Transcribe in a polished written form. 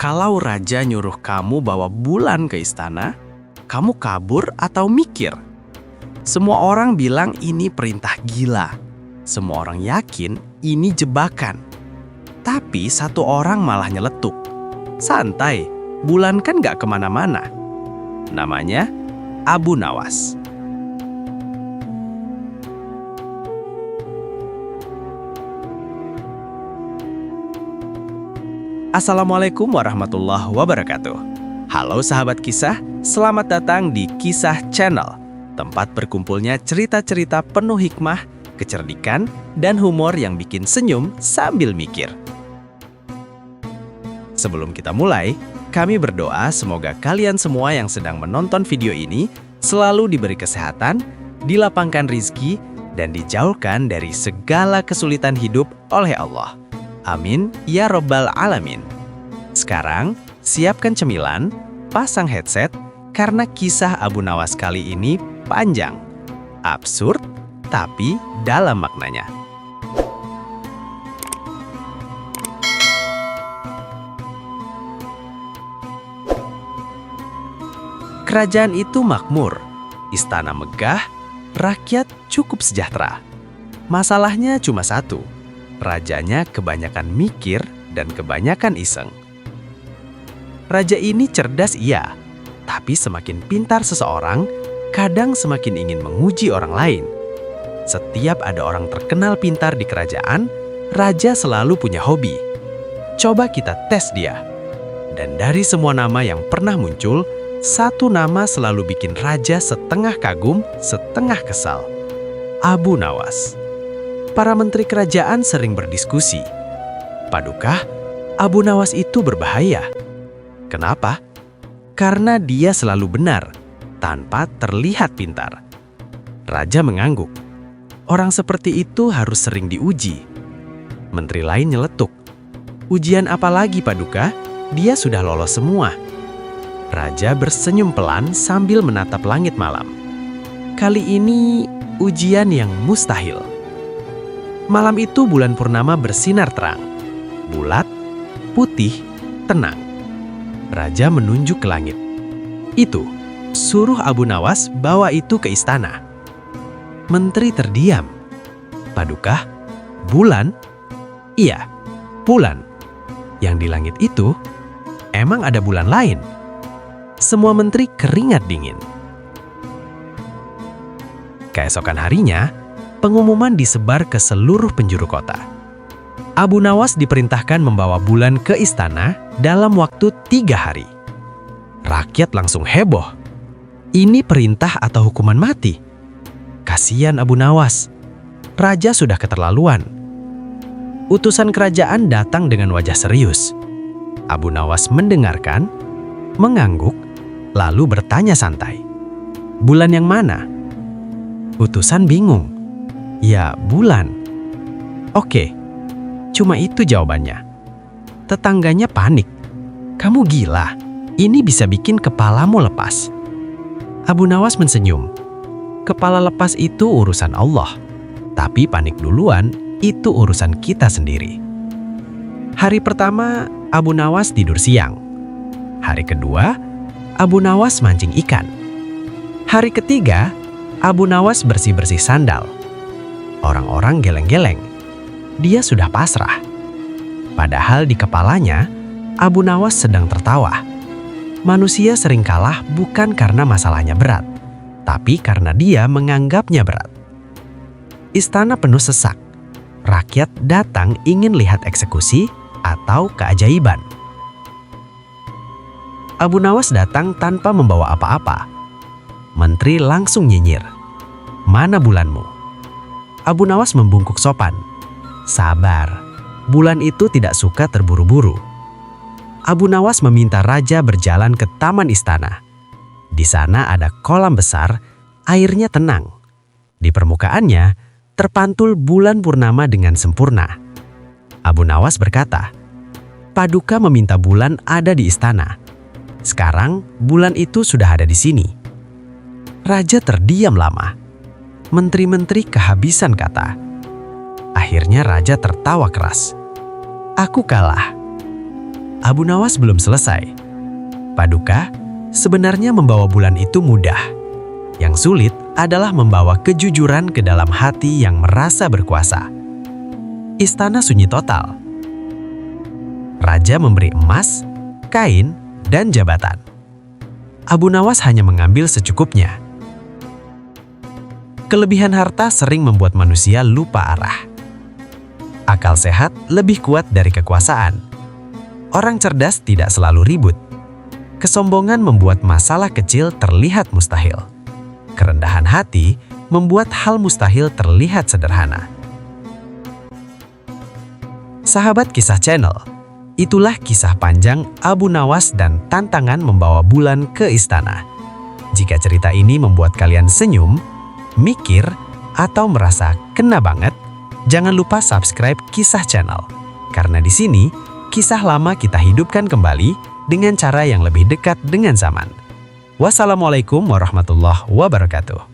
Kalau raja nyuruh kamu bawa bulan ke istana, kamu kabur atau mikir? Semua orang bilang ini perintah gila. Semua orang yakin ini jebakan. Tapi satu orang malah nyeletuk. Santai, bulan kan gak kemana-mana. Namanya Abu Nawas. Assalamualaikum warahmatullahi wabarakatuh. Halo sahabat kisah, selamat datang di Kisah Channel, tempat berkumpulnya cerita-cerita penuh hikmah, kecerdikan, dan humor yang bikin senyum sambil mikir. Sebelum kita mulai, kami berdoa semoga kalian semua yang sedang menonton video ini selalu diberi kesehatan, dilapangkan rizki, dan dijauhkan dari segala kesulitan hidup oleh Allah. Amin, ya Rabbal Alamin. Sekarang, siapkan cemilan, pasang headset, karena kisah Abu Nawas kali ini panjang, absurd, tapi dalam maknanya. Kerajaan itu makmur, istana megah, rakyat cukup sejahtera. Masalahnya cuma satu. Rajanya kebanyakan mikir dan kebanyakan iseng. Raja ini cerdas iya, tapi semakin pintar seseorang, kadang semakin ingin menguji orang lain. Setiap ada orang terkenal pintar di kerajaan, raja selalu punya hobi. Coba kita tes dia. Dan dari semua nama yang pernah muncul, satu nama selalu bikin raja setengah kagum, setengah kesal. Abu Nawas. Para menteri kerajaan sering berdiskusi. Padukah Abu Nawas itu berbahaya? Kenapa? Karena dia selalu benar, tanpa terlihat pintar. Raja mengangguk. Orang seperti itu harus sering diuji. Menteri lain nyeletuk. Ujian apa lagi, Paduka? Dia sudah lolos semua. Raja bersenyum pelan sambil menatap langit malam. Kali ini ujian yang mustahil. Malam itu bulan purnama bersinar terang. Bulat, putih, tenang. Raja menunjuk ke langit. Itu, suruh Abu Nawas bawa itu ke istana. Menteri terdiam. Padukah? Bulan? Iya, bulan. Yang di langit itu, emang ada bulan lain? Semua menteri keringat dingin. Keesokan harinya, pengumuman disebar ke seluruh penjuru kota. Abu Nawas diperintahkan membawa bulan ke istana dalam waktu 3 hari. Rakyat langsung heboh. Ini perintah atau hukuman mati? Kasihan Abu Nawas. Raja sudah keterlaluan. Utusan kerajaan datang dengan wajah serius. Abu Nawas mendengarkan, mengangguk, lalu bertanya santai. Bulan yang mana? Utusan bingung. Ya, bulan. Oke, cuma itu jawabannya. Tetangganya panik. Kamu gila, ini bisa bikin kepalamu lepas. Abu Nawas mensenyum. Kepala lepas itu urusan Allah, tapi panik duluan itu urusan kita sendiri. Hari pertama, Abu Nawas tidur siang. Hari kedua, Abu Nawas mancing ikan. Hari ketiga, Abu Nawas bersih-bersih sandal. Orang-orang geleng-geleng. Dia sudah pasrah. Padahal di kepalanya, Abu Nawas sedang tertawa. Manusia sering kalah bukan karena masalahnya berat, tapi karena dia menganggapnya berat. Istana penuh sesak. Rakyat datang ingin lihat eksekusi atau keajaiban. Abu Nawas datang tanpa membawa apa-apa. Menteri langsung nyinyir. Mana bulanmu? Abu Nawas membungkuk sopan. Sabar, bulan itu tidak suka terburu-buru. Abu Nawas meminta raja berjalan ke taman istana. Di sana ada kolam besar, airnya tenang. Di permukaannya, terpantul bulan purnama dengan sempurna. Abu Nawas berkata, Paduka meminta bulan ada di istana. Sekarang, bulan itu sudah ada di sini. Raja terdiam lama. Menteri-menteri kehabisan kata. Akhirnya raja tertawa keras. Aku kalah. Abu Nawas belum selesai. Paduka, sebenarnya membawa bulan itu mudah. Yang sulit adalah membawa kejujuran ke dalam hati yang merasa berkuasa. Istana sunyi total. Raja memberi emas, kain, dan jabatan. Abu Nawas hanya mengambil secukupnya. Kelebihan harta sering membuat manusia lupa arah. Akal sehat lebih kuat dari kekuasaan. Orang cerdas tidak selalu ribut. Kesombongan membuat masalah kecil terlihat mustahil. Kerendahan hati membuat hal mustahil terlihat sederhana. Sahabat Kisah Channel, itulah kisah panjang Abu Nawas dan tantangan membawa bulan ke istana. Jika cerita ini membuat kalian senyum, mikir, atau merasa kena banget, jangan lupa subscribe Kisah Channel. Karena di sini, kisah lama kita hidupkan kembali dengan cara yang lebih dekat dengan zaman. Wassalamualaikum warahmatullahi wabarakatuh.